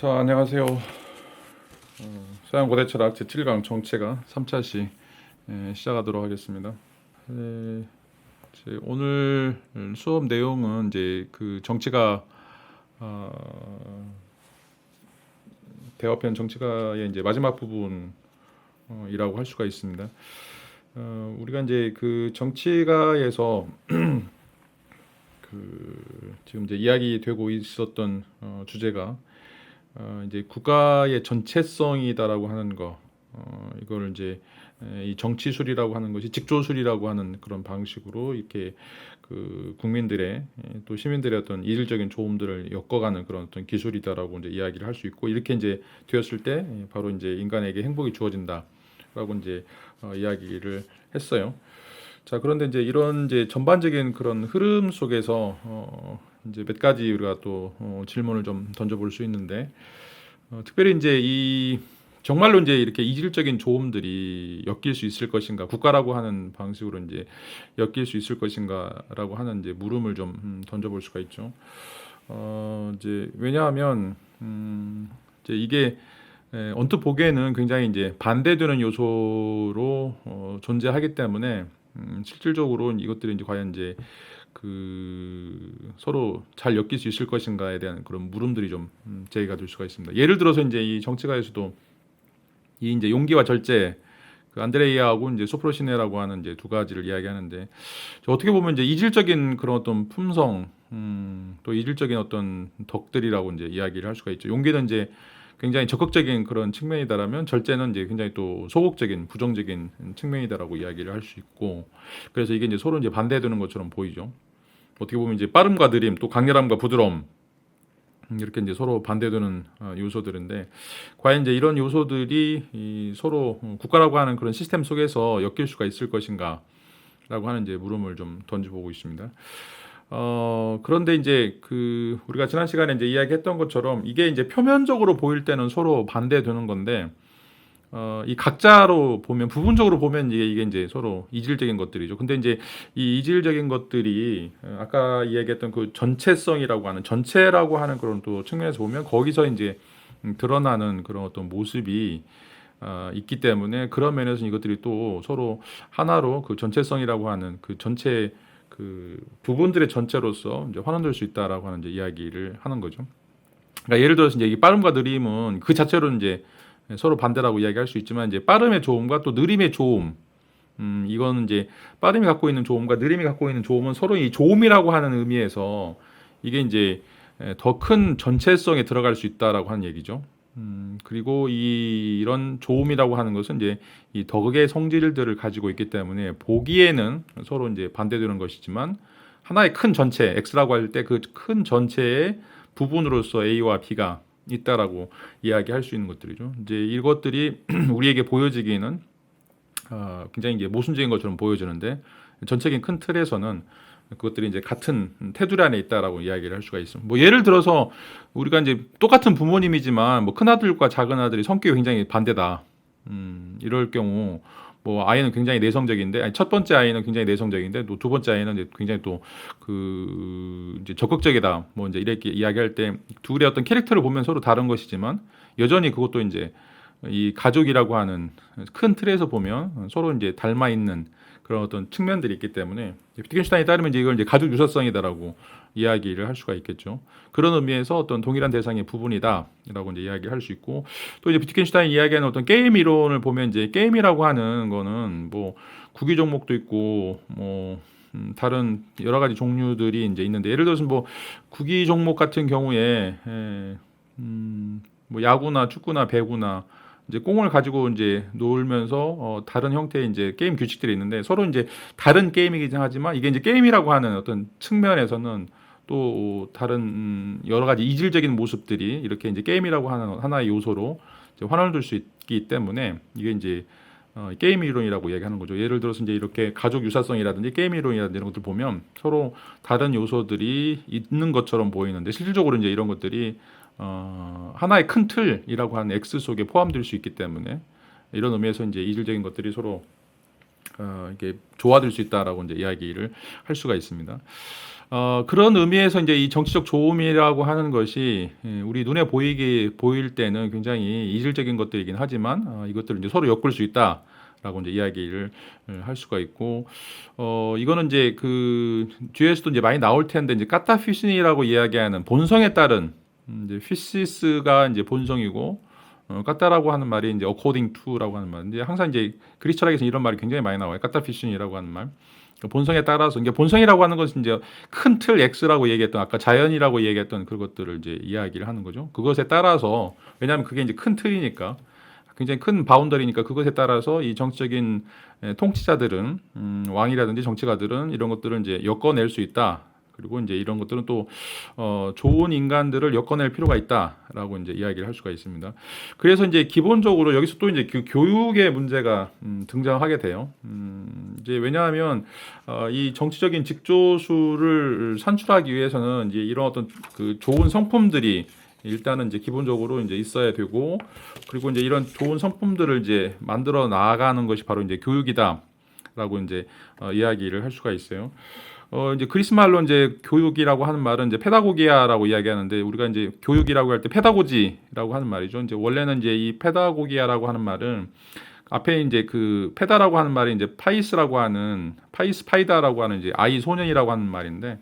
자, 안녕하세요. 서양고대철학 제7강 정체가 3차시 시작하도록 하겠습니다. 오늘 수업 내용은 이제 그 정치가 대화편 정치가의 이제 마지막 부분이라고 할 수가 있습니다. 우리가 이제 그 정치가에서 지금 이제 이야기되고 있었던 주제가 이제 국가의 전체성이다라고 하는 거, 이걸 이제 이 정치술이라고 하는 것이 직조술이라고 하는 그런 방식으로 이렇게 그 국민들의 또 시민들의 어떤 이질적인 조음들을 엮어가는 그런 어떤 기술이다라고 이제 이야기를 할 수 있고, 이렇게 이제 되었을 때 바로 이제 인간에게 행복이 주어진다라고 이제 이야기를 했어요. 자, 그런데 이제 이런 이제 전반적인 그런 흐름 속에서 이제 몇 가지 우리가 또 질문을 좀 던져볼 수 있는데, 특별히 이제 이 정말로 이제 이렇게 이질적인 조음들이 엮일 수 있을 것인가, 국가라고 하는 방식으로 이제 엮일 수 있을 것인가라고 하는 이제 물음을 좀 던져볼 수가 있죠. 이제 왜냐하면 이제 이게 언뜻 보기에는 굉장히 이제 반대되는 요소로 존재하기 때문에 실질적으로 이것들이 이제 과연 이제 그 서로 잘 엮일 수 있을 것인가에 대한 그런 물음들이 좀 제기가 될 수가 있습니다. 예를 들어서 이제 이 정치가에서도 이 이제 용기와 절제, 그 안드레이아하고 이제 소프로시네라고 하는 이제 두 가지를 이야기하는데, 어떻게 보면 이제 이질적인 그런 어떤 품성, 또 이질적인 어떤 덕들이라고 이제 이야기를 할 수가 있죠. 용기는 이제 굉장히 적극적인 그런 측면이다라면, 절제는 이제 굉장히 또 소극적인 부정적인 측면이다라고 이야기를 할 수 있고, 그래서 이게 이제 서로 이제 반대되는 것처럼 보이죠. 어떻게 보면 이제 빠름과 느림, 또 강렬함과 부드러움, 이렇게 이제 서로 반대되는 요소들인데, 과연 이제 이런 요소들이 이 서로 국가라고 하는 그런 시스템 속에서 엮일 수가 있을 것인가라고 하는 이제 물음을 좀 던져보고 있습니다. 그런데 이제 그 우리가 지난 시간에 이제 이야기했던 것처럼 이게 이제 표면적으로 보일 때는 서로 반대되는 건데, 이 각자로 보면, 부분적으로 보면 이게 이제 서로 이질적인 것들이죠. 근데 이제 이 이질적인 것들이 아까 이야기했던 그 전체성이라고 하는, 전체라고 하는 그런 또 측면에서 보면 거기서 이제 드러나는 그런 어떤 모습이 있기 때문에, 그런 면에서 이것들이 또 서로 하나로 그 전체성이라고 하는 그 전체 그 부분들의 전체로서 이제 환원될 수 있다라고 하는 이제 이야기를 하는 거죠. 그러니까 예를 들어서 이제 이 빠름과 느림은 그 자체로 이제 서로 반대라고 이야기할 수 있지만, 이제 빠름의 조음과 또 느림의 조음, 이거는 이제 빠름이 갖고 있는 조음과 느림이 갖고 있는 조음은 서로 이 조음이라고 하는 의미에서 이게 이제 더 큰 전체성에 들어갈 수 있다라고 하는 얘기죠. 그리고 이런 조음이라고 하는 것은 이제 이 덕의 성질들을 가지고 있기 때문에 보기에는 서로 이제 반대되는 것이지만, 하나의 큰 전체 X라고 할 때 그 큰 전체의 부분으로서 A와 B가 있다라고 이야기할 수 있는 것들이죠. 이제 이것들이 우리에게 보여지기에는 굉장히 이제 모순적인 것처럼 보여지는데, 전체적인 큰 틀에서는 그것들이 이제 같은 테두리 안에 있다라고 이야기를 할 수가 있습니다. 뭐 예를 들어서 우리가 이제 똑같은 부모님이지만 뭐 큰 아들과 작은 아들이 성격이 굉장히 반대다. 이럴 경우 뭐 아이는 굉장히 내성적인데, 아니 첫 번째 아이는 굉장히 내성적인데 또 두 번째 아이는 이제 굉장히 또 그 이제 적극적이다. 뭐 이제 이렇게 이야기할 때 둘의 어떤 캐릭터를 보면 서로 다른 것이지만, 여전히 그것도 이제 이 가족이라고 하는 큰 틀에서 보면 서로 이제 닮아 있는 그런 어떤 측면들이 있기 때문에, 비트겐슈타인에 따르면 이제 이걸 이제 가족 유사성이다라고 이야기를 할 수가 있겠죠. 그런 의미에서 어떤 동일한 대상의 부분이다라고 이제 이야기할 수 있고, 또 이제 비트겐슈타인 이야기하는 어떤 게임 이론을 보면, 이제 게임이라고 하는 거는 뭐 구기 종목도 있고 뭐 다른 여러 가지 종류들이 이제 있는데, 예를 들어서 뭐 구기 종목 같은 경우에 뭐 야구나 축구나 배구나 이제 공을 가지고 이제 놀면서 다른 형태의 이제 게임 규칙들이 있는데, 서로 이제 다른 게임이긴 하지만 이게 이제 게임이라고 하는 어떤 측면에서는 또 다른 여러 가지 이질적인 모습들이 이렇게 이제 게임이라고 하는 하나의 요소로 이제 환원될 수 있기 때문에, 이게 이제 게임 이론이라고 이야기하는 거죠. 예를 들어서 이제 이렇게 가족 유사성이라든지 게임 이론이라든지 이런 것들 보면 서로 다른 요소들이 있는 것처럼 보이는데, 실질적으로 이제 이런 것들이 하나의 큰 틀이라고 하는 X 속에 포함될 수 있기 때문에, 이런 의미에서 이제 이질적인 것들이 서로 이게 조화될 수 있다라고 이제 이야기를 할 수가 있습니다. 그런 의미에서 이제 이 정치적 조음이라고 하는 것이 우리 눈에 보일 때는 굉장히 이질적인 것들이긴 하지만 이것들을 이제 서로 엮을 수 있다라고 이제 이야기를 할 수가 있고 이거는 이제 그 뒤에서도 이제 많이 나올 텐데 이제 까타피신이라고 이야기하는 본성에 따른 이제 피시스가 이제 본성이고 까따라고 하는 말이 이제 according to라고 하는 말인데 항상 이제 그리스 철학에서 이런 말이 굉장히 많이 나와요. 까타피신이라고 하는 말. 본성에 따라서 이게 본성이라고 하는 것은 이제 큰 틀 X라고 얘기했던 아까 자연이라고 얘기했던 그것들을 이제 이야기를 하는 거죠. 그것에 따라서 왜냐하면 그게 이제 큰 틀이니까 굉장히 큰 바운더리니까 그것에 따라서 이 정치적인 통치자들은 왕이라든지 정치가들은 이런 것들을 이제 엮어낼 수 있다. 그리고 이제 이런 것들은 또 좋은 인간들을 엮어낼 필요가 있다라고 이제 이야기를 할 수가 있습니다. 그래서 이제 기본적으로 여기서 또 이제 그 교육의 문제가 등장하게 돼요. 이제 왜냐하면 이 정치적인 직조수를 산출하기 위해서는 이제 이런 어떤 그 좋은 성품들이 일단은 이제 기본적으로 이제 있어야 되고 그리고 이제 이런 좋은 성품들을 이제 만들어 나아가는 것이 바로 이제 교육이다라고 이제 이야기를 할 수가 있어요. 이제 그리스 말로 이제 교육이라고 하는 말은 이제 페다고기아라고 이야기하는데 우리가 이제 교육이라고 할 때 페다고지라고 하는 말이죠. 이제 원래는 이제 이 페다고기아라고 하는 말은 앞에 이제 그 페다라고 하는 말이 이제 파이스라고 하는 파이다라고 하는 이제 아이 소년이라고 하는 말인데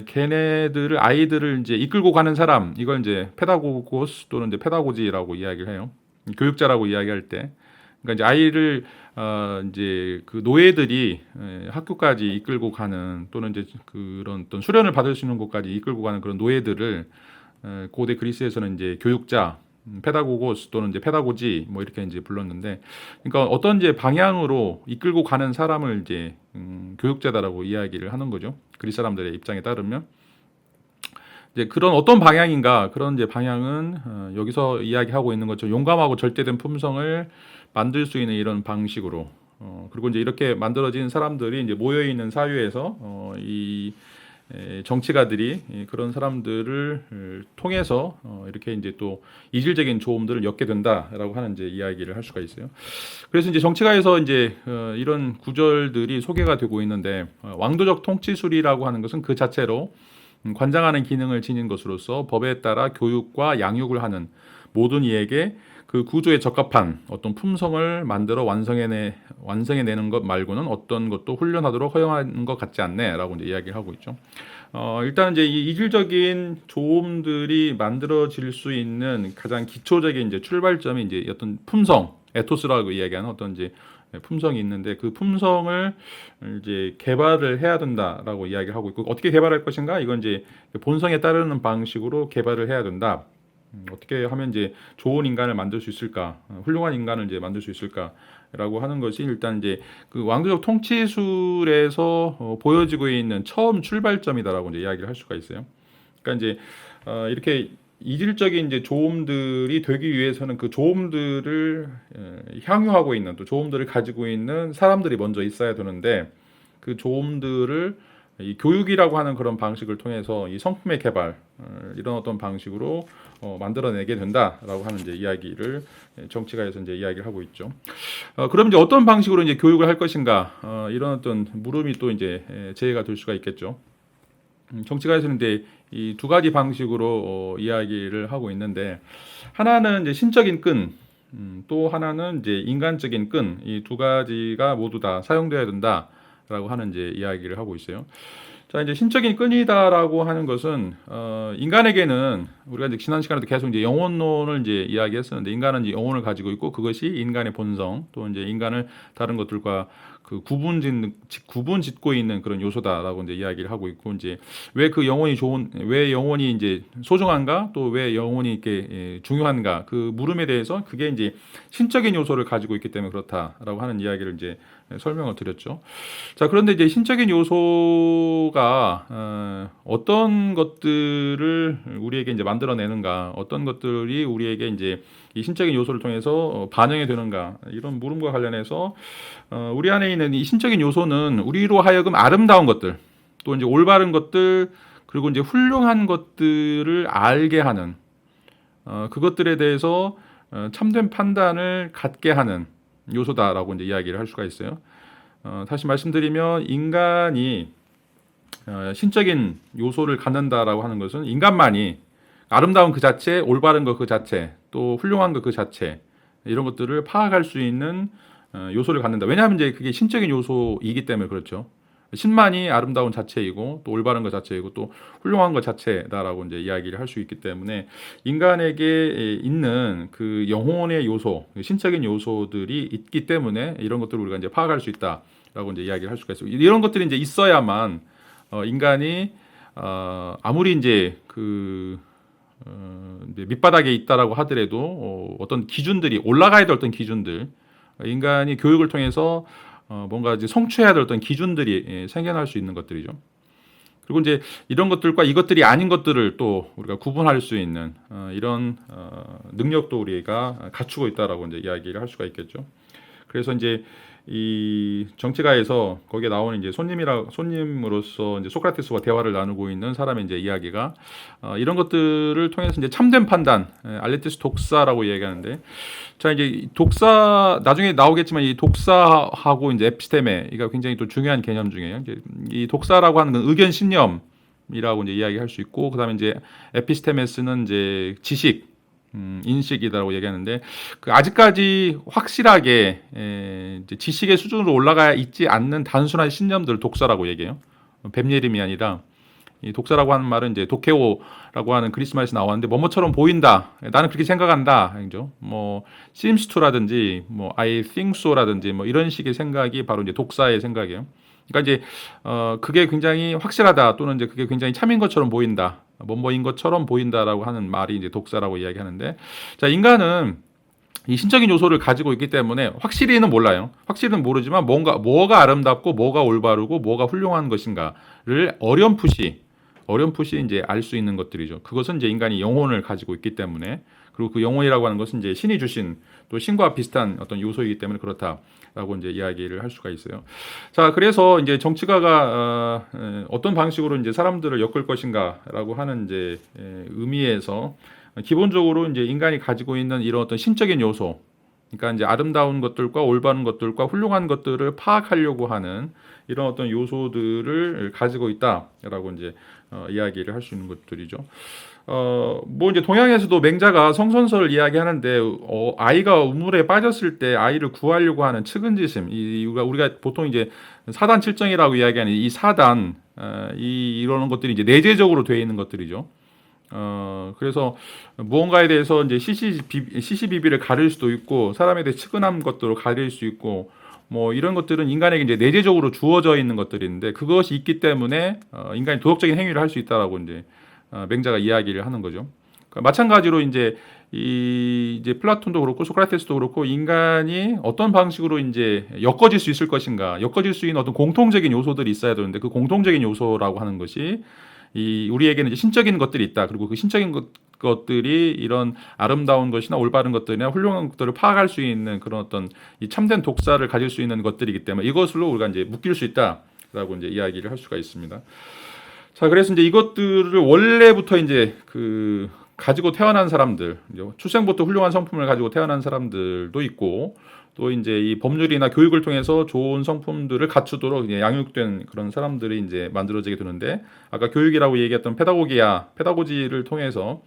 걔네들을 아이들을 이제 이끌고 가는 사람 이걸 이제 페다고고스 또는 이제 페다고지라고 이야기를 해요. 교육자라고 이야기할 때 그러니까 이제 아이를 이제 그 노예들이 학교까지 이끌고 가는 또는 이제 그런 어떤 수련을 받을 수 있는 곳까지 이끌고 가는 그런 노예들을 고대 그리스에서는 이제 교육자, 페다고고스 또는 이제 페다고지 뭐 이렇게 이제 불렀는데, 그러니까 어떤 이제 방향으로 이끌고 가는 사람을 이제 교육자다라고 이야기를 하는 거죠. 그리스 사람들의 입장에 따르면. 이제 그런 어떤 방향인가 그런 이제 방향은 여기서 이야기하고 있는 것처럼 용감하고 절대된 품성을 만들 수 있는 이런 방식으로 그리고 이제 이렇게 만들어진 사람들이 이제 모여 있는 사회에서 이 정치가들이 그런 사람들을 통해서 이렇게 이제 또 이질적인 조음들을 엮게 된다라고 하는 이제 이야기를 할 수가 있어요. 그래서 이제 정치가에서 이제 이런 구절들이 소개가 되고 있는데 왕도적 통치술이라고 하는 것은 그 자체로 관장하는 기능을 지닌 것으로서 법에 따라 교육과 양육을 하는 모든 이에게 그 구조에 적합한 어떤 품성을 만들어 완성해내는 것 말고는 어떤 것도 훈련하도록 허용하는 것 같지 않네라고 이제 이야기를 하고 있죠. 일단 이제 이 이질적인 조음들이 만들어질 수 있는 가장 기초적인 이제 출발점이 이제 어떤 품성, 에토스라고 이야기하는 어떤 이제 품성이 있는데 그 품성을 이제 개발을 해야 된다라고 이야기를 하고 있고 어떻게 개발할 것인가 이건 이제 본성에 따르는 방식으로 개발을 해야 된다. 어떻게 하면 이제 좋은 인간을 만들 수 있을까, 훌륭한 인간을 이제 만들 수 있을까라고 하는 것이 일단 이제 그 왕조적 통치술에서 보여지고 있는 처음 출발점이다라고 이제 이야기를 할 수가 있어요. 그러니까 이제 이렇게 이질적인 이제 조음들이 되기 위해서는 그 조음들을 향유하고 있는 또 조음들을 가지고 있는 사람들이 먼저 있어야 되는데 그 조음들을 이 교육이라고 하는 그런 방식을 통해서 이 성품의 개발 이런 어떤 방식으로 만들어내게 된다라고 하는 이제 이야기를 정치가에서 이제 이야기를 하고 있죠. 그럼 이제 어떤 방식으로 이제 교육을 할 것인가 이런 어떤 물음이 또 이제 제기가 될 수가 있겠죠. 정치가에서는 이제 이 두 가지 방식으로 이야기를 하고 있는데 하나는 이제 신적인 끈, 또 하나는 이제 인간적인 끈, 이 두 가지가 모두 다 사용되어야 된다라고 하는 이제 이야기를 하고 있어요. 자, 이제 신적인 끈이다라고 하는 것은 인간에게는 우리가 이제 지난 시간에도 계속 이제 영혼론을 이제 이야기했었는데 인간은 이제 영혼을 가지고 있고 그것이 인간의 본성 또 이제 인간을 다른 것들과 그 구분 짓고 있는 그런 요소다라고 이제 이야기를 하고 있고 이제 왜 그 영혼이 왜 영혼이 이제 소중한가 또 왜 영혼이 이렇게 중요한가 그 물음에 대해서 그게 이제 신적인 요소를 가지고 있기 때문에 그렇다라고 하는 이야기를 이제 설명을 드렸죠. 자, 그런데 이제 신적인 요소가 어떤 것들을 우리에게 이제 만들어내는가, 어떤 것들이 우리에게 이제 이 신적인 요소를 통해서 반영이 되는가 이런 물음과 관련해서 우리 안에 있는 이 신적인 요소는 우리로 하여금 아름다운 것들, 또 이제 올바른 것들, 그리고 이제 훌륭한 것들을 알게 하는 그것들에 대해서 참된 판단을 갖게 하는 요소다라고 이제 이야기를 할 수가 있어요. 다시 말씀드리면 인간이 신적인 요소를 갖는다라고 하는 것은 인간만이 아름다운 그 자체, 올바른 것 그 자체, 또 훌륭한 것 그 자체 이런 것들을 파악할 수 있는 요소를 갖는다. 왜냐하면 이제 그게 신적인 요소이기 때문에 그렇죠. 신만이 아름다운 자체이고 또 올바른 것 자체이고 또 훌륭한 것 자체다라고 이제 이야기를 할 수 있기 때문에 인간에게 있는 그 영혼의 요소, 신적인 요소들이 있기 때문에 이런 것들을 우리가 이제 파악할 수 있다라고 이제 이야기를 할 수가 있어요. 이런 것들이 이제 있어야만 인간이 아무리 이제 이제 밑바닥에 있다라고 하더라도 어떤 기준들이 올라가야 될 어떤 기준들, 인간이 교육을 통해서 뭔가 이제 성취해야 될 어떤 기준들이 생겨날 수 있는 것들이죠. 그리고 이제 이런 것들과 이것들이 아닌 것들을 또 우리가 구분할 수 있는 이런 능력도 우리가 갖추고 있다라고 이제 이야기를 할 수가 있겠죠. 그래서 이제 이 정치가에서 거기에 나오는 이제 손님으로서 이제 소크라테스와 대화를 나누고 있는 사람의 이제 이야기가 이런 것들을 통해서 이제 참된 판단, 알레티스 독사라고 얘기하는데, 자 이제 독사 나중에 나오겠지만 이 독사하고 이제 에피스테메 이가 굉장히 또 중요한 개념 중에요. 이제 이 독사라고 하는 건 의견 신념이라고 이제 이야기할 수 있고, 그다음에 이제 에피스테메스는 이제 지식 인식이라고 얘기하는데 아직까지 확실하게 이제 지식의 수준으로 올라가 있지 않는 단순한 신념들을 독사라고 얘기해요. 뱀예림이 아니라 이 독사라고 하는 말은 이제 도케오라고 하는 그리스 말에서 나왔는데 뭐뭐처럼 보인다. 나는 그렇게 생각한다. 그죠? 뭐 seems to라든지 뭐 I think so라든지 뭐 이런 식의 생각이 바로 이제 독사의 생각이에요. 그러니까 이제 그게 굉장히 확실하다 또는 이제 그게 굉장히 참인 것처럼 보인다. 뭐뭐인 것처럼 보인다라고 하는 말이 이제 독사라고 이야기하는데, 자 인간은 이 신적인 요소를 가지고 있기 때문에 확실히는 몰라요. 확실히는 모르지만 뭐가 아름답고 뭐가 올바르고 뭐가 훌륭한 것인가를 어렴풋이 이제 알 수 있는 것들이죠. 그것은 이제 인간이 영혼을 가지고 있기 때문에, 그리고 그 영혼이라고 하는 것은 이제 신이 주신 또 신과 비슷한 어떤 요소이기 때문에 그렇다라고 이제 이야기를 할 수가 있어요. 자, 그래서 이제 정치가가 어떤 방식으로 이제 사람들을 엮을 것인가라고 하는 이제 의미에서 기본적으로 이제 인간이 가지고 있는 이런 어떤 신적인 요소, 그러니까 이제 아름다운 것들과 올바른 것들과 훌륭한 것들을 파악하려고 하는 이런 어떤 요소들을 가지고 있다라고 이제 이야기를 할 수 있는 것들이죠. 뭐 이제 동양에서도 맹자가 성선설을 이야기하는데 아이가 우물에 빠졌을 때 아이를 구하려고 하는 측은지심, 우리가 보통 이제 사단 칠정이라고 이야기하는 이 사단, 이런 것들이 이제 내재적으로 되어 있는 것들이죠. 그래서 무언가에 대해서 이제 시시비비를 가릴 수도 있고 사람에 대해 측은한 것들을 가릴 수 있고 뭐 이런 것들은 인간에게 이제 내재적으로 주어져 있는 것들인데 그것이 있기 때문에 인간이 도덕적인 행위를 할 수 있다라고 이제 맹자가 이야기를 하는 거죠. 그러니까 마찬가지로 이제 이제 플라톤도 그렇고 소크라테스도 그렇고 인간이 어떤 방식으로 이제 엮어질 수 있을 것인가, 엮어질 수 있는 어떤 공통적인 요소들이 있어야 되는데 그 공통적인 요소라고 하는 것이 우리에게는 이제 신적인 것들이 있다. 그리고 그 신적인 것들이 이런 아름다운 것이나 올바른 것들이나 훌륭한 것들을 파악할 수 있는 그런 어떤 이 참된 독사를 가질 수 있는 것들이기 때문에 이것으로 우리가 이제 묶일 수 있다라고 이제 이야기를 할 수가 있습니다. 자, 그래서 이제 이것들을 원래부터 이제 가지고 태어난 사람들, 출생부터 훌륭한 성품을 가지고 태어난 사람들도 있고, 또 이제 이 법률이나 교육을 통해서 좋은 성품들을 갖추도록 이제 양육된 그런 사람들이 이제 만들어지게 되는데, 아까 교육이라고 얘기했던 페다고지를 통해서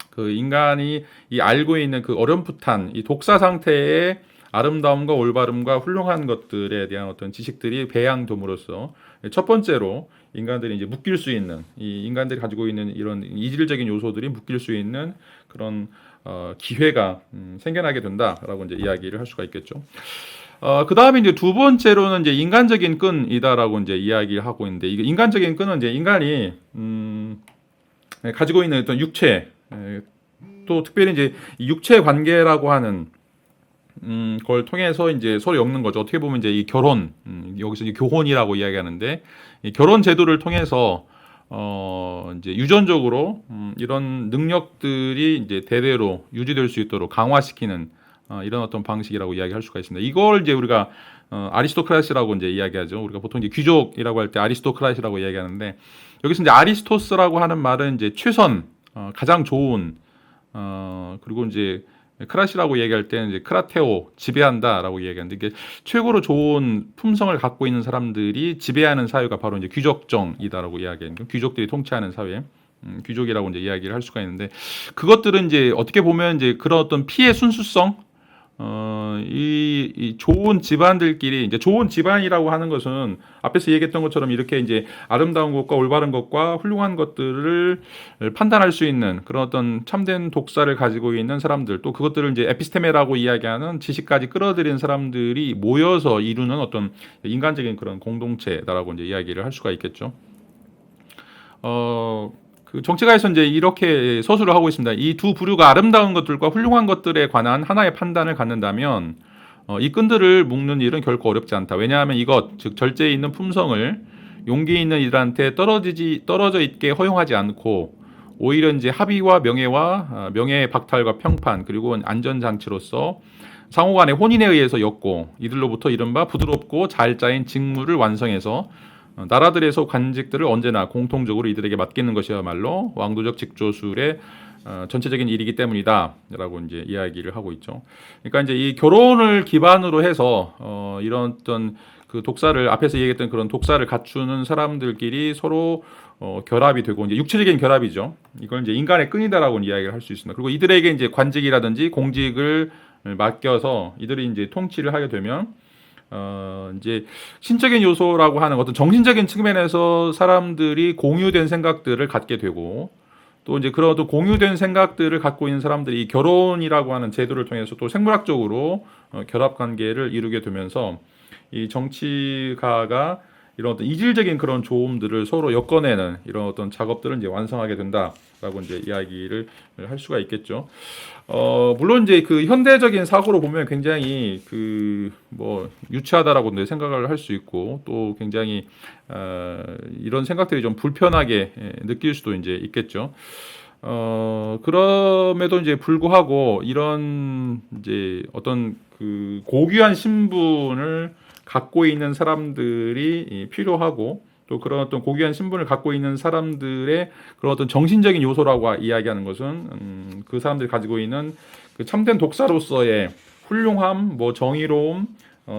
그 인간이 이 알고 있는 그 어렴풋한 이 독사 상태의 아름다움과 올바름과 훌륭한 것들에 대한 어떤 지식들이 배양됨으로써 첫 번째로 인간들이 이제 묶일 수 있는, 이 인간들이 가지고 있는 이런 이질적인 요소들이 묶일 수 있는 그런 기회가 생겨나게 된다라고 이제 이야기를 할 수가 있겠죠. 그 다음에 이제 두 번째로는 이제 인간적인 끈이다라고 이제 이야기를 하고 있는데, 이게 인간적인 끈은 이제 인간이 가지고 있는 어떤 육체, 또 특별히 이제 육체 관계라고 하는 걸 통해서 이제 서로 엮는 거죠. 어떻게 보면 이제 이 결혼, 여기서 이제 교혼이라고 이야기하는데, 이 결혼 제도를 통해서 이제 유전적으로 이런 능력들이 이제 대대로 유지될 수 있도록 강화시키는 이런 어떤 방식이라고 이야기할 수가 있습니다. 이걸 이제 우리가 아리스토크라시라고 이제 이야기하죠. 우리가 보통 이제 귀족이라고 할 때 아리스토크라시라고 이야기하는데, 여기서 이제 아리스토스라고 하는 말은 이제 최선, 가장 좋은, 그리고 이제 크라시라고 얘기할 때는 이제 크라테오 지배한다라고 얘기하는데 이게 최고로 좋은 품성을 갖고 있는 사람들이 지배하는 사회가 바로 이제 귀족정이다라고 이야기하는 거. 귀족들이 통치하는 사회. 귀족이라고 이제 이야기를 할 수가 있는데 그것들은 이제 어떻게 보면 이제 그런 어떤 피해 순수성 이 좋은 집안들끼리 이제 좋은 집안이라고 하는 것은 앞에서 얘기했던 것처럼 이렇게 이제 아름다운 것과 올바른 것과 훌륭한 것들을 판단할 수 있는 그런 어떤 참된 독사를 가지고 있는 사람들 또 그것들을 이제 에피스테메라고 이야기하는 지식까지 끌어들인 사람들이 모여서 이루는 어떤 인간적인 그런 공동체다라고 이제 이야기를 할 수가 있겠죠. 그 정치가에서 이제 이렇게 서술을 하고 있습니다. 이 두 부류가 아름다운 것들과 훌륭한 것들에 관한 하나의 판단을 갖는다면 이 끈들을 묶는 일은 결코 어렵지 않다. 왜냐하면 이것, 즉 절제에 있는 품성을 용기 있는 이들한테 떨어져 있게 허용하지 않고 오히려 이제 합의와 명예의 박탈과 평판 그리고 안전 장치로서 상호간의 혼인에 의해서 엮고 이들로부터 이른바 부드럽고 잘 짜인 직무를 완성해서 나라들에서 관직들을 언제나 공통적으로 이들에게 맡기는 것이야말로 왕도적 직조술의 전체적인 일이기 때문이다라고 이제 이야기를 하고 있죠. 그러니까 이제 이 결혼을 기반으로 해서 이런 어떤 그 독사를 앞에서 얘기했던 그런 독사를 갖추는 사람들끼리 서로 결합이 되고 이제 육체적인 결합이죠. 이걸 이제 인간의 끈이다라고 이야기를 할 수 있습니다. 그리고 이들에게 이제 관직이라든지 공직을 맡겨서 이들이 이제 통치를 하게 되면 이제 신적인 요소라고 하는 어떤 정신적인 측면에서 사람들이 공유된 생각들을 갖게 되고 또 이제 그런 또 공유된 생각들을 갖고 있는 사람들이 결혼이라고 하는 제도를 통해서 또 생물학적으로 결합 관계를 이루게 되면서 이 정치가가 이런 어떤 이질적인 그런 조음들을 서로 엮어내는 이런 어떤 작업들을 이제 완성하게 된다라고 이제 이야기를 할 수가 있겠죠. 물론 이제 그 현대적인 사고로 보면 굉장히 그 뭐 유치하다라고 생각을 할 수 있고 또 굉장히 이런 생각들이 좀 불편하게 느낄 수도 이제 있겠죠. 그럼에도 이제 불구하고 이런 이제 어떤 그 고귀한 신분을 갖고 있는 사람들이 필요하고 또 그런 어떤 고귀한 신분을 갖고 있는 사람들의 그런 어떤 정신적인 요소라고 이야기하는 것은 그 사람들이 가지고 있는 그 참된 독사로서의 훌륭함, 뭐 정의로움,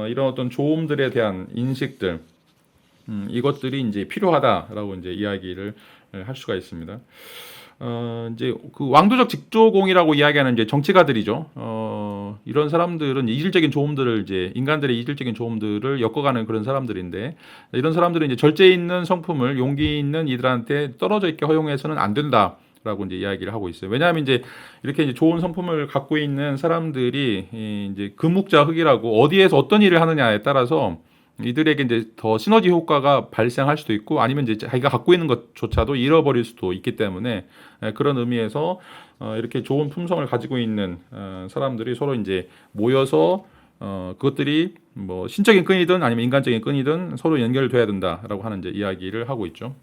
이런 어떤 조음들에 대한 인식들 이것들이 이제 필요하다라고 이제 이야기를 할 수가 있습니다. 이제 그 왕도적 직조공이라고 이야기하는 이제 정치가들이죠. 이런 사람들은 이질적인 조음들을 이제 인간들의 이질적인 조음들을 엮어가는 그런 사람들인데 이런 사람들은 이제 절제 있는 성품을 용기 있는 이들한테 떨어져 있게 허용해서는 안 된다라고 이제 이야기를 하고 있어요. 왜냐하면 이제 이렇게 이제 좋은 성품을 갖고 있는 사람들이 이제 금묵자 흑이라고 어디에서 어떤 일을 하느냐에 따라서 이들에게 이제 더 시너지 효과가 발생할 수도 있고 아니면 이제 자기가 갖고 있는 것조차도 잃어버릴 수도 있기 때문에 그런 의미에서 이렇게 좋은 품성을 가지고 있는 사람들이 서로 이제 모여서 그것들이 뭐 신적인 끈이든 아니면 인간적인 끈이든 서로 연결돼야 된다라고 하는 이제 이야기를 하고 있죠.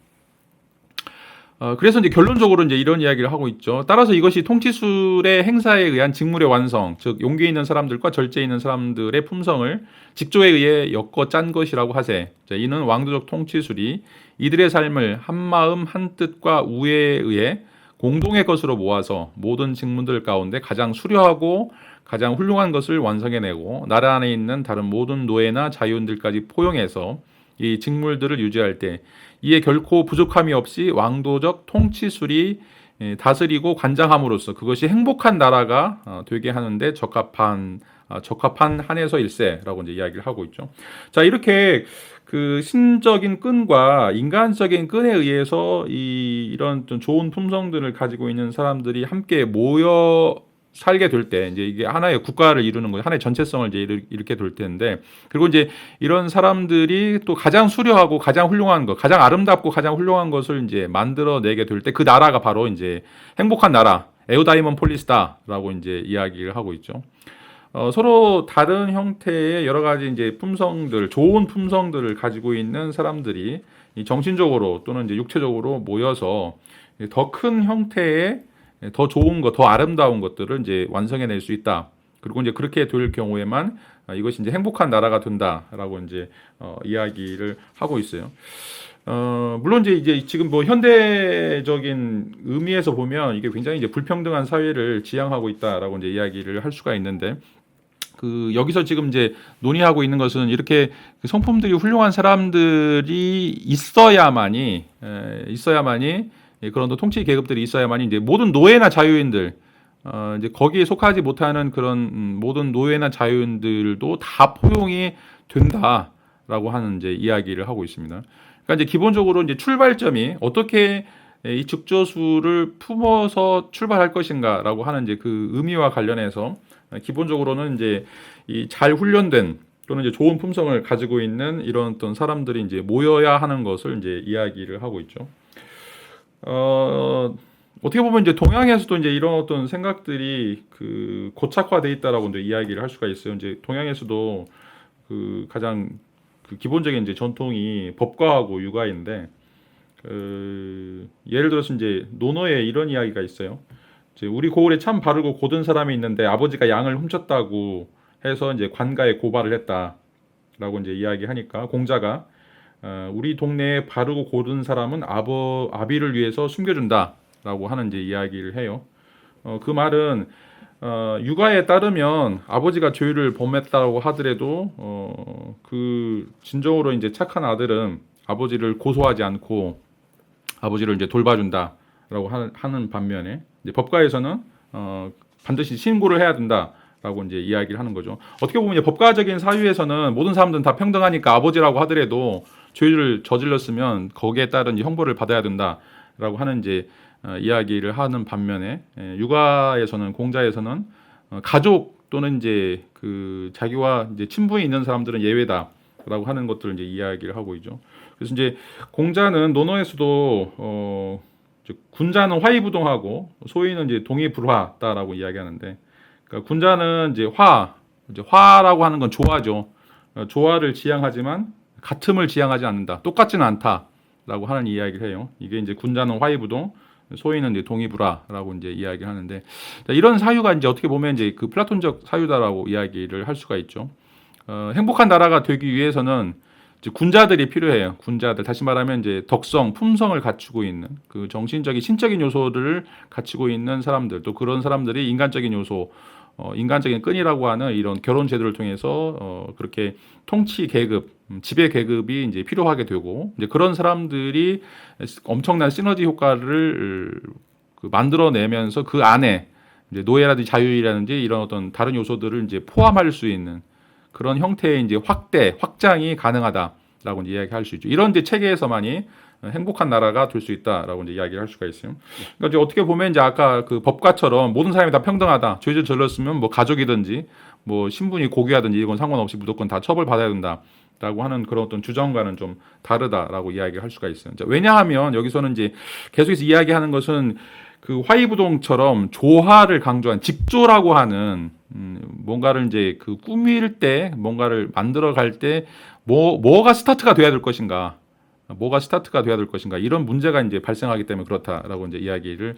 그래서 이제 결론적으로 이제 이런 이야기를 하고 있죠. 따라서 이것이 통치술의 행사에 의한 직물의 완성, 즉 용기 있는 사람들과 절제 있는 사람들의 품성을 직조에 의해 엮어 짠 것이라고 하세. 자, 이는 왕도적 통치술이 이들의 삶을 한 마음 한 뜻과 우애에 의해 공동의 것으로 모아서 모든 직무들 가운데 가장 수려하고 가장 훌륭한 것을 완성해내고 나라 안에 있는 다른 모든 노예나 자유인들까지 포용해서 이 직물들을 유지할 때 이에 결코 부족함이 없이 왕도적 통치술이 다스리고 관장함으로써 그것이 행복한 나라가 되게 하는데 적합한 한 해서일세라고 이제 이야기를 하고 있죠. 자, 이렇게 그 신적인 끈과 인간적인 끈에 의해서 이런 좀 좋은 품성들을 가지고 있는 사람들이 함께 모여 살게 될 때 이제 이게 하나의 국가를 이루는 거예요. 하나의 전체성을 이제 이렇게 될 텐데 그리고 이제 이런 사람들이 또 가장 수려하고 가장 훌륭한 것, 가장 아름답고 가장 훌륭한 것을 이제 만들어내게 될 때 그 나라가 바로 이제 행복한 나라, 에우다이몬 폴리스다라고 이제 이야기를 하고 있죠. 서로 다른 형태의 여러 가지 이제 품성들, 좋은 품성들을 가지고 있는 사람들이 정신적으로 또는 이제 육체적으로 모여서 더 큰 형태의 더 좋은 것, 더 아름다운 것들을 이제 완성해낼 수 있다. 그리고 이제 그렇게 될 경우에만 이것이 이제 행복한 나라가 된다라고 이제 이야기를 하고 있어요. 물론 이제 지금 뭐 현대적인 의미에서 보면 이게 굉장히 이제 불평등한 사회를 지향하고 있다라고 이제 이야기를 할 수가 있는데, 그 여기서 지금 이제 논의하고 있는 것은 이렇게 그 성품들이 훌륭한 사람들이 있어야만이 그런 또 통치 계급들이 있어야만이 이제 모든 노예나 자유인들, 이제 거기에 속하지 못하는 그런 모든 노예나 자유인들도 다 포용이 된다라고 하는 이제 이야기를 하고 있습니다. 그러니까 이제 기본적으로 이제 출발점이 어떻게 이 직조수를 품어서 출발할 것인가라고 하는 이제 그 의미와 관련해서 기본적으로는 이제 이 잘 훈련된 또는 이제 좋은 품성을 가지고 있는 이런 어떤 사람들이 이제 모여야 하는 것을 이제 이야기를 하고 있죠. 어떻게 보면 이제 동양에서도 이제 이런 어떤 생각들이 그 고착화돼 있다라고 이제 이야기를 할 수가 있어요. 이제 동양에서도 그 가장 그 기본적인 이제 전통이 법과하고 육아인데, 예를 들어서 이제 논어에 이런 이야기가 있어요. 이제 우리 고을에 참 바르고 고든 사람이 있는데 아버지가 양을 훔쳤다고 해서 이제 관가에 고발을 했다라고 이제 이야기하니까 공자가 우리 동네에 바르고 고든 사람은 아비를 위해서 숨겨준다라고 하는 이제 이야기를 해요. 그 말은 육아에 따르면 아버지가 죄를 범했다고 하더라도 그 진정으로 이제 착한 아들은 아버지를 고소하지 않고 아버지를 이제 돌봐준다라고 하는 반면에 이제 법가에서는 반드시 신고를 해야 된다라고 이제 이야기를 하는 거죠. 어떻게 보면 이제 법가적인 사유에서는 모든 사람들은 다 평등하니까 아버지라고 하더라도 죄를 저질렀으면 거기에 따른 형벌을 받아야 된다라고 하는 이제 이야기를 하는 반면에, 육아에서는 공자에서는 가족 또는 이제 그 자기와 이제 친분이 있는 사람들은 예외다라고 하는 것들을 이제 이야기를 하고 있죠. 그래서 이제 공자는 논어에서도 군자는 화이부동하고 소인은 이제 동의불화다라고 이야기하는데, 그러니까 군자는 이제 화라고 하는 건 조화죠. 조화를 지향하지만 같음을 지향하지 않는다. 똑같지는 않다라고 하는 이야기를 해요. 이게 이제 군자는 화이부동, 소인은 이제 동의불화라고 이제 이야기를 하는데, 이런 사유가 이제 어떻게 보면 이제 그 플라톤적 사유다라고 이야기를 할 수가 있죠. 행복한 나라가 되기 위해서는 이제 군자들이 필요해요. 군자들, 다시 말하면 이제 덕성, 품성을 갖추고 있는 그 정신적인, 신적인 요소를 갖추고 있는 사람들, 또 그런 사람들이 인간적인 요소, 인간적인 끈이라고 하는 이런 결혼 제도를 통해서 그렇게 통치 계급, 지배 계급이 이제 필요하게 되고, 이제 그런 사람들이 엄청난 시너지 효과를 그 만들어내면서 그 안에 이제 노예라든지 자유이라든지 이런 어떤 다른 요소들을 이제 포함할 수 있는 그런 형태의 이제 확장이 가능하다라고 이제 이야기할 수 있죠. 이런 이제 체계에서만이 행복한 나라가 될 수 있다라고 이제 이야기를 할 수가 있어요. 그러니까 이제 어떻게 보면 이제 아까 그 법과처럼 모든 사람이 다 평등하다, 죄를 저질렀으면 뭐 가족이든지 뭐 신분이 고귀하든지 이건 상관없이 무조건 다 처벌받아야 된다라고 하는 그런 어떤 주장과는 좀 다르다라고 이야기를 할 수가 있어요. 왜냐하면 여기서는 이제 계속해서 이야기하는 것은 그 화이부동처럼 조화를 강조한 직조라고 하는 뭔가를 이제 그 꾸밀 때, 뭔가를 만들어 갈 때 뭐가 스타트가 돼야 될 것인가, 이런 문제가 이제 발생하기 때문에 그렇다라고 이제 이야기를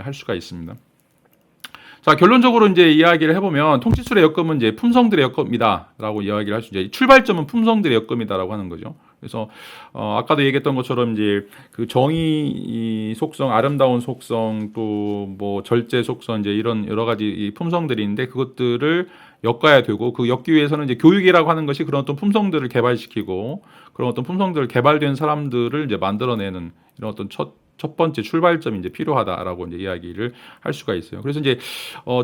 할 수가 있습니다. 자, 결론적으로 이제 이야기를 해보면 통치술의 역금은 이제 품성들의 역금이다라고 이야기를 할 수 있죠. 출발점은 품성들의 역금이다라고 하는 거죠. 그래서 아까도 얘기했던 것처럼 이제 그 정의 속성, 아름다운 속성, 또 뭐 절제 속성, 이제 이런 여러 가지 이 품성들이 있는데 그것들을 엮어야 되고, 그 엮기 위해서는 이제 교육이라고 하는 것이 그런 어떤 품성들을 개발시키고, 그런 어떤 품성들을 개발된 사람들을 이제 만들어내는 이런 어떤 첫 번째 출발점이 이제 필요하다라고 이제 이야기를 할 수가 있어요. 그래서 이제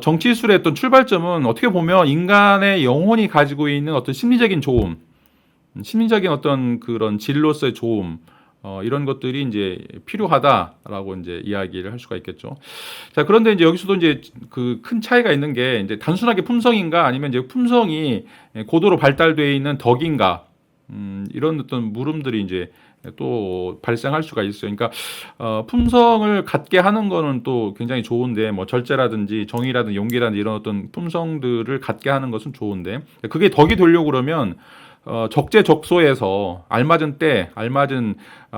정치술의 어떤 출발점은 어떻게 보면 인간의 영혼이 가지고 있는 어떤 심리적인 좋음, 심리적인 어떤 그런 질로서의 좋음, 이런 것들이 이제 필요하다라고 이제 이야기를 할 수가 있겠죠. 자, 그런데 이제 여기서도 이제 그 큰 차이가 있는 게 이제 단순하게 품성인가 아니면 이제 품성이 고도로 발달되어 있는 덕인가, 이런 어떤 물음들이 이제 또 발생할 수가 있어요. 그러니까 품성을 갖게 하는 거는 또 굉장히 좋은데, 뭐 절제라든지 정의라든지 용기라든지 이런 어떤 품성들을 갖게 하는 것은 좋은데, 그게 덕이 되려고 그러면 적재적소에서 알맞은 때, 알맞은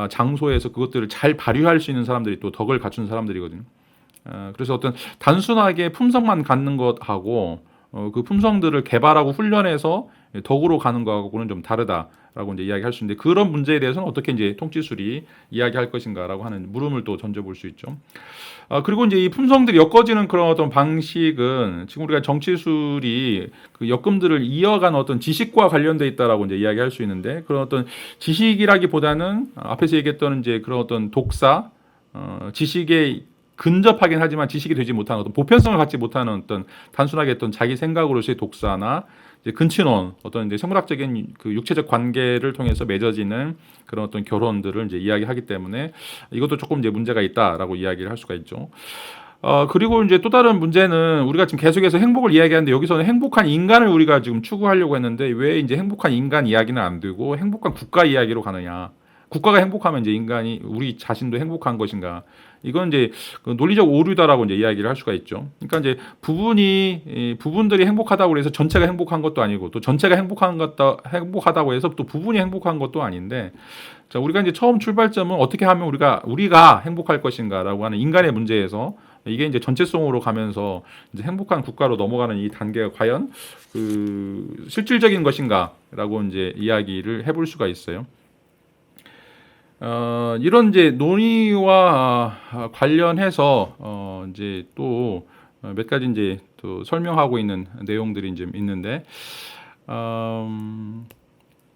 장소에서 그것들을 잘 발휘할 수 있는 사람들이 또 덕을 갖춘 사람들이거든요. 그래서 어떤 단순하게 품성만 갖는 것하고 그 품성들을 개발하고 훈련해서 덕으로 가는 거하고는 좀 다르다라고 이제 이야기할 수 있는데 그런 문제에 대해서는 어떻게 이제 통치술이 이야기할 것인가라고 하는 물음을 또 던져볼 수 있죠. 그리고 이제 이 품성들이 엮어지는 그런 어떤 방식은 지금 우리가 정치술이 그 엮음들을 이어가는 어떤 지식과 관련돼 있다라고 이제 이야기할 수 있는데 그런 어떤 지식이라기보다는 앞에서 얘기했던 이제 그런 어떤 독사, 지식에 근접하긴 하지만 지식이 되지 못하는 어떤 보편성을 갖지 못하는 어떤 단순하게 어떤 자기 생각으로서의 독사나 이제 근친혼 어떤 이제 생물학적인 그 육체적 관계를 통해서 맺어지는 그런 어떤 결혼들을 이제 이야기하기 때문에 이것도 조금 이제 문제가 있다라고 이야기를 할 수가 있죠. 그리고 이제 또 다른 문제는 우리가 지금 계속해서 행복을 이야기하는데 여기서는 행복한 인간을 우리가 지금 추구하려고 했는데 왜 이제 행복한 인간 이야기는 안 되고 행복한 국가 이야기로 가느냐. 국가가 행복하면 이제 인간이 우리 자신도 행복한 것인가? 이건 이제 그 논리적 오류다라고 이제 이야기를 할 수가 있죠. 그러니까 이제 부분들이 행복하다고 해서 전체가 행복한 것도 아니고 또 전체가 행복하다고 해서 또 부분이 행복한 것도 아닌데 자, 우리가 이제 처음 출발점은 어떻게 하면 우리가 행복할 것인가라고 하는 인간의 문제에서 이게 이제 전체성으로 가면서 이제 행복한 국가로 넘어가는 이 단계가 과연 그 실질적인 것인가라고 이제 이야기를 해볼 수가 있어요. 이런 이제 논의와 관련해서 이제 또 몇 가지 이제 또 설명하고 있는 내용들이 이제 있는데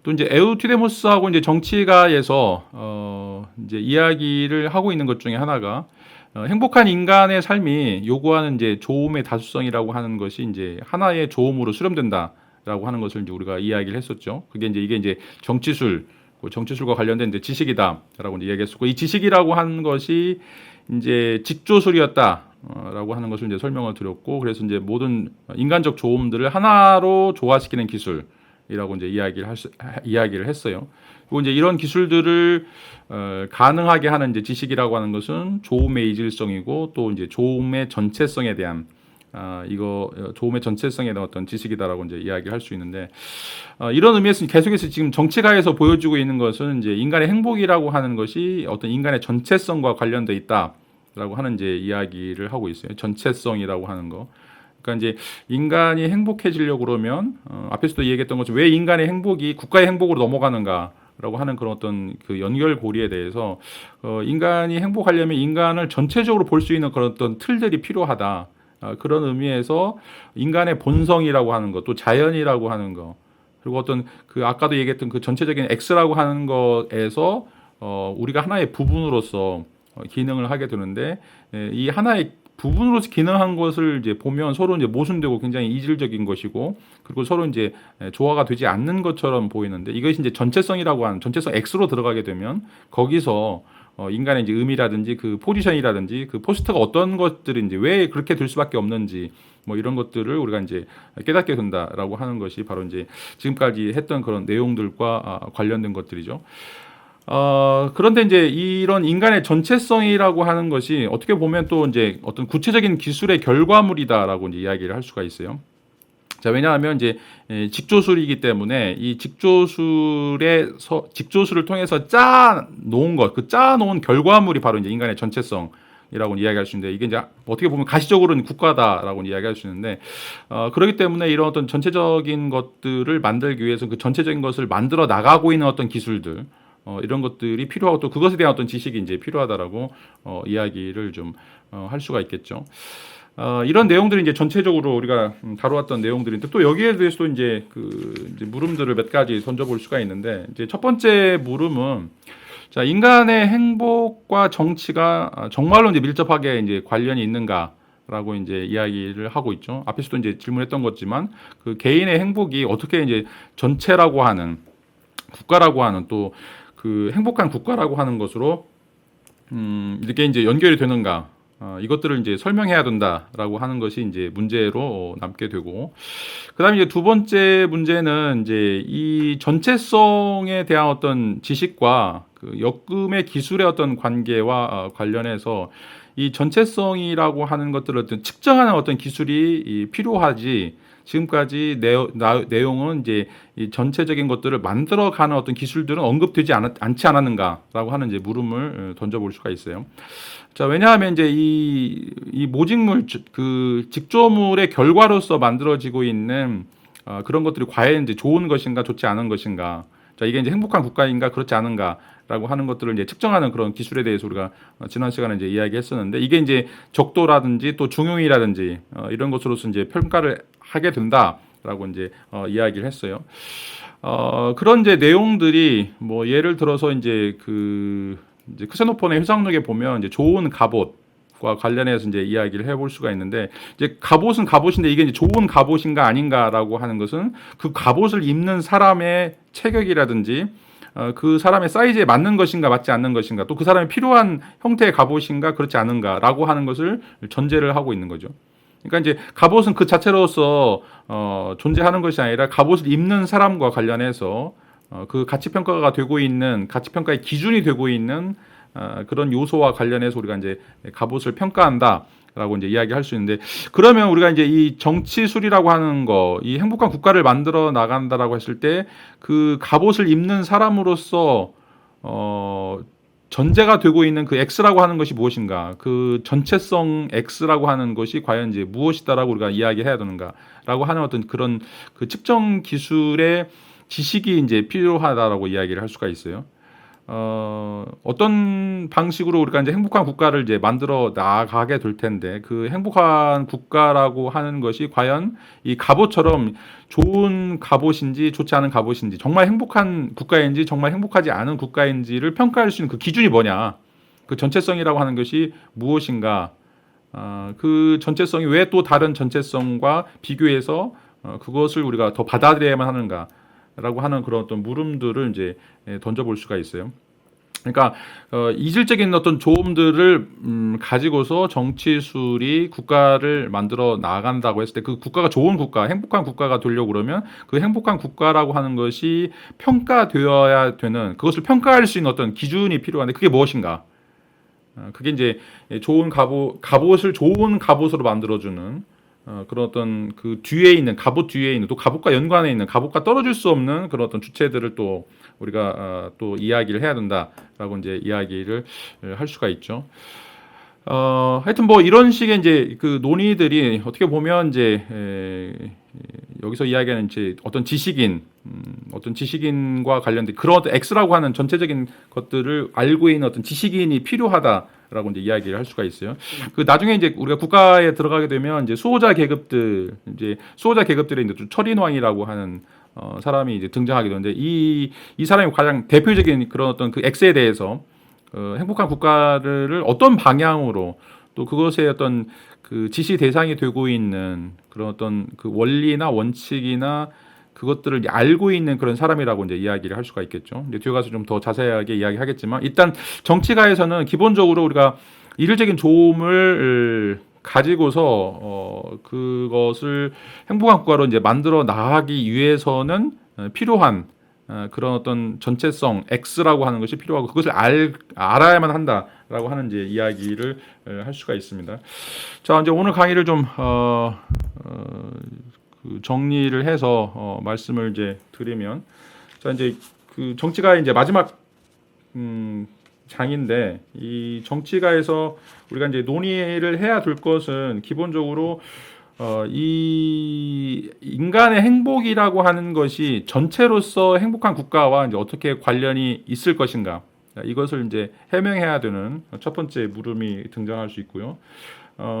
또 이제 에우티데모스하고 이제 정치가에서 이제 이야기를 하고 있는 것 중에 하나가 행복한 인간의 삶이 요구하는 이제 조음의 다수성이라고 하는 것이 이제 하나의 조음으로 수렴된다라고 하는 것을 이제 우리가 이야기를 했었죠. 이게 이제 정치술과 관련된 이제 지식이다라고 이제 이야기했었고 이 지식이라고 하는 것이 이제 직조술이었다라고 하는 것을 이제 설명을 드렸고 그래서 이제 모든 인간적 조음들을 하나로 조화시키는 기술이라고 이제 이야기를 했어요. 그리고 이제 이런 기술들을 가능하게 하는 이제 지식이라고 하는 것은 조음의 이질성이고 또 이제 조음의 전체성에 대한 조음의 전체성에 대한 어떤 지식이다라고 이제 이야기할 수 있는데 이런 의미에서 계속해서 지금 정치가에서 보여주고 있는 것은 이제 인간의 행복이라고 하는 것이 어떤 인간의 전체성과 관련돼 있다라고 하는 이제 이야기를 하고 있어요. 전체성이라고 하는 거. 그러니까 이제 인간이 행복해지려고 그러면 앞에서도 얘기했던 것처럼 왜 인간의 행복이 국가의 행복으로 넘어가는가라고 하는 그런 어떤 그 연결고리에 대해서 인간이 행복하려면 인간을 전체적으로 볼 수 있는 그런 어떤 틀들이 필요하다. 그런 의미에서 인간의 본성이라고 하는 것, 또 자연이라고 하는 것, 그리고 어떤 그 아까도 얘기했던 그 전체적인 X라고 하는 것에서 우리가 하나의 부분으로서 기능을 하게 되는데 이 하나의 부분으로서 기능한 것을 이제 보면 서로 이제 모순되고 굉장히 이질적인 것이고 그리고 서로 이제 조화가 되지 않는 것처럼 보이는데 이것이 이제 전체성이라고 하는 전체성 X로 들어가게 되면 거기서 인간의 이제 의미라든지 그 포지션이라든지 그 포스트가 어떤 것들인지 왜 그렇게 될 수밖에 없는지 뭐 이런 것들을 우리가 이제 깨닫게 된다라고 하는 것이 바로 이제 지금까지 했던 그런 내용들과 관련된 것들이죠. 그런데 이제 이런 인간의 전체성이라고 하는 것이 어떻게 보면 또 이제 어떤 구체적인 기술의 결과물이다라고 이제 이야기를 할 수가 있어요. 자, 왜냐하면 이제 직조술이기 때문에 이 직조술을 통해서 짜 놓은 것, 그 짜 놓은 결과물이 바로 이제 인간의 전체성이라고 이야기할 수 있는데 이게 이제 어떻게 보면 가시적으로는 국가다라고 이야기할 수 있는데 그렇기 때문에 이런 어떤 전체적인 것들을 만들기 위해서 그 전체적인 것을 만들어 나가고 있는 어떤 기술들 이런 것들이 필요하고 또 그것에 대한 어떤 지식이 이제 필요하다라고 이야기를 좀 할 수가 있겠죠. 이런 내용들이 이제 전체적으로 우리가 다루었던 내용들인데 또 여기에 대해서도 이제 이제 물음들을 몇 가지 던져볼 수가 있는데 이제 첫 번째 물음은 자 인간의 행복과 정치가 정말로 이제 밀접하게 이제 관련이 있는가라고 이제 이야기를 하고 있죠. 앞에서도 이제 질문했던 것지만 그 개인의 행복이 어떻게 이제 전체라고 하는 국가라고 하는 또 그 행복한 국가라고 하는 것으로 이렇게 이제 연결이 되는가? 이것들을 이제 설명해야 된다라고 하는 것이 이제 문제로 남게 되고, 그다음에 이제 두 번째 문제는 이제 이 전체성에 대한 어떤 지식과 그 엮음의 기술의 어떤 관계와 관련해서 이 전체성이라고 하는 것들을 어떤 측정하는 어떤 기술이 필요하지. 지금까지 내용은 이제 이 전체적인 것들을 만들어가는 어떤 기술들은 언급되지 않지 않았는가라고 하는 이제 물음을 던져볼 수가 있어요. 자, 왜냐하면 이제 이 모직물 그 직조물의 결과로서 만들어지고 있는 그런 것들이 과연 이제 좋은 것인가 좋지 않은 것인가. 자, 이게 이제 행복한 국가인가 그렇지 않은가라고 하는 것들을 이제 측정하는 그런 기술에 대해서 우리가 지난 시간에 이제 이야기했었는데 이게 이제 적도라든지 또 중용이라든지 이런 것으로서 이제 평가를 하게 된다라고 이제 이야기를 했어요. 그런 이제 내용들이 뭐 예를 들어서 이제 이제 크세노폰의 회상록에 보면 이제 좋은 갑옷과 관련해서 이제 이야기를 해볼 수가 있는데 이제 갑옷은 갑옷인데 이게 이제 좋은 갑옷인가 아닌가라고 하는 것은 그 갑옷을 입는 사람의 체격이라든지 그 사람의 사이즈에 맞는 것인가 맞지 않는 것인가 또 그 사람이 필요한 형태의 갑옷인가 그렇지 않은가라고 하는 것을 전제를 하고 있는 거죠. 그러니까 이제 갑옷은 그 자체로서 존재하는 것이 아니라 갑옷을 입는 사람과 관련해서 그 가치평가가 되고 있는 가치평가의 기준이 되고 있는 그런 요소와 관련해서 우리가 이제 갑옷을 평가한다라고 이제 이야기할 수 있는데 그러면 우리가 이제 이 정치술이라고 하는 거, 이 행복한 국가를 만들어 나간다라고 했을 때 그 갑옷을 입는 사람으로서 전제가 되고 있는 그 X라고 하는 것이 무엇인가? 그 전체성 X라고 하는 것이 과연 이제 무엇이다라고 우리가 이야기해야 되는가라고 하는 어떤 그런 그 측정 기술의 지식이 이제 필요하다라고 이야기를 할 수가 있어요. 어떤 방식으로 우리가 이제 행복한 국가를 이제 만들어 나가게 될 텐데 그 행복한 국가라고 하는 것이 과연 이 갑옷처럼 좋은 갑옷인지 좋지 않은 갑옷인지 정말 행복한 국가인지 정말 행복하지 않은 국가인지를 평가할 수 있는 그 기준이 뭐냐? 그 전체성이라고 하는 것이 무엇인가? 그 전체성이 왜 또 다른 전체성과 비교해서 그것을 우리가 더 받아들여야만 하는가? 라고 하는 그런 어떤 물음들을 이제 던져볼 수가 있어요. 그러니까 이질적인 어떤 조음들을 가지고서 정치술이 국가를 만들어 나간다고 했을 때 그 국가가 좋은 국가, 행복한 국가가 되려고 그러면 그 행복한 국가라고 하는 것이 평가되어야 되는 그것을 평가할 수 있는 어떤 기준이 필요한데 그게 무엇인가? 그게 이제 좋은 갑옷을 좋은 갑옷으로 만들어주는 그런 어떤 그 뒤에 있는 갑옷 뒤에 있는 또 갑옷과 연관해 있는 갑옷과 떨어질 수 없는 그런 어떤 주체들을 또 우리가 또 이야기를 해야 된다라고 이제 이야기를 할 수가 있죠. 하여튼 뭐 이런 식의 이제 그 논의들이 어떻게 보면 이제 여기서 이야기하는 이제 어떤 지식인과 관련된 그런 어떤 X라고 하는 전체적인 것들을 알고 있는 어떤 지식인이 필요하다라고 이제 이야기를 할 수가 있어요. 그 나중에 이제 우리가 국가에 들어가게 되면 이제 수호자 계급들의 이제 철인왕이라고 하는 사람이 이제 등장하게 되는데 이 사람이 가장 대표적인 그런 어떤 그 X에 대해서 행복한 국가를 어떤 방향으로 또 그것의 어떤 그 지시 대상이 되고 있는 그런 어떤 그 원리나 원칙이나 그것들을 알고 있는 그런 사람이라고 이제 이야기를 할 수가 있겠죠. 이제 뒤에 가서 좀 더 자세하게 이야기하겠지만 일단 정치가에서는 기본적으로 우리가 이질적인 조음을 가지고서 그것을 행복한 국가로 이제 만들어 나가기 위해서는 필요한 그런 어떤 전체성 X라고 하는 것이 필요하고 그것을 알아야만 한다라고 하는 이제 이야기를 할 수가 있습니다. 자, 이제 오늘 강의를 좀 그 정리를 해서 말씀을 이제 드리면 자 이제 그 정치가의 이제 마지막 장인데 이 정치가에서 우리가 이제 논의를 해야 될 것은 기본적으로 이 인간의 행복이라고 하는 것이 전체로서 행복한 국가와 이제 어떻게 관련이 있을 것인가 이것을 이제 해명해야 되는 첫 번째 물음이 등장할 수 있고요.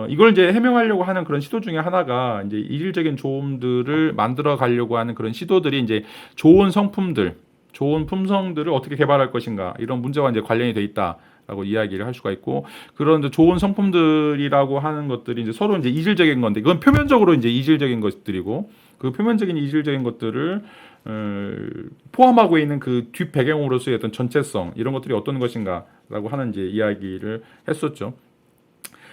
이걸 이제 해명하려고 하는 그런 시도 중에 하나가 이제 일일적인 조음들을 만들어 가려고 하는 그런 시도들이 이제 좋은 성품들, 좋은 품성들을 어떻게 개발할 것인가 이런 문제와 이제 관련이 돼 있다라고 이야기를 할 수가 있고 그런 좋은 성품들이라고 하는 것들이 이제 서로 이제 이질적인 건데 이건 표면적으로 이제 이질적인 것들이고 그 표면적인 이질적인 것들을 포함하고 있는 그 뒷 배경으로서의 어떤 전체성 이런 것들이 어떤 것인가라고 하는 이제 이야기를 했었죠.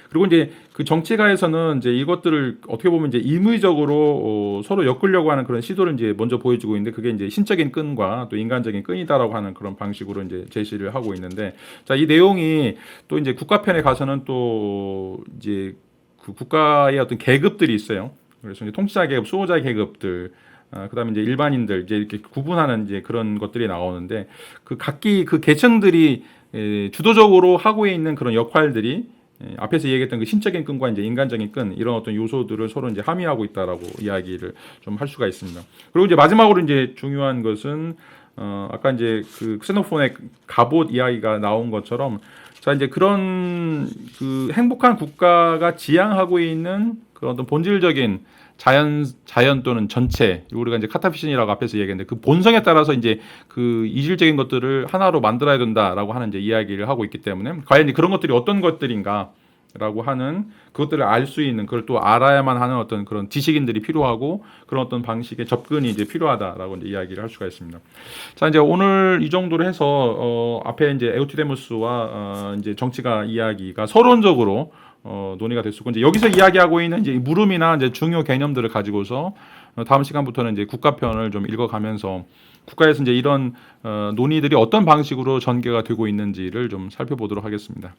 그리고 이제 그 정치가에서는 이제 이것들을 어떻게 보면 이제 임의적으로 서로 엮으려고 하는 그런 시도를 이제 먼저 보여주고 있는데 그게 이제 신적인 끈과 또 인간적인 끈이다라고 하는 그런 방식으로 이제 제시를 하고 있는데 자, 이 내용이 또 이제 국가편에 가서는 또 이제 그 국가의 어떤 계급들이 있어요. 그래서 이제 통치자 계급, 수호자 계급들, 그다음에 이제 일반인들 이제 이렇게 구분하는 이제 그런 것들이 나오는데 그 각기 그 계층들이 주도적으로 하고 있는 그런 역할들이 앞에서 얘기했던 그 신적인 끈과 이제 인간적인 끈 이런 어떤 요소들을 서로 이제 함의하고 있다라고 이야기를 좀 할 수가 있습니다. 그리고 이제 마지막으로 이제 중요한 것은 아까 이제 그 크세노폰의 갑옷 이야기가 나온 것처럼 자 이제 그런 그 행복한 국가가 지향하고 있는 그런 어떤 본질적인 자연 또는 전체 우리가 이제 카타피신이라고 앞에서 얘기했는데 그 본성에 따라서 이제 그 이질적인 것들을 하나로 만들어야 된다라고 하는 이제 이야기를 하고 있기 때문에 과연 이제 그런 것들이 어떤 것들인가라고 하는 그것들을 알 수 있는 그걸 또 알아야만 하는 어떤 그런 지식인들이 필요하고 그런 어떤 방식의 접근이 이제 필요하다라고 이제 이야기를 할 수가 있습니다. 자 이제 오늘 이 정도로 해서 앞에 이제 에우티데무스와 이제 정치가 이야기가 서론적으로 논의가 됐었고 이제 여기서 이야기하고 있는 이제 물음이나 이제 중요 개념들을 가지고서 다음 시간부터는 이제 국가편을 좀 읽어가면서 국가에서 이제 이런 논의들이 어떤 방식으로 전개가 되고 있는지를 좀 살펴보도록 하겠습니다.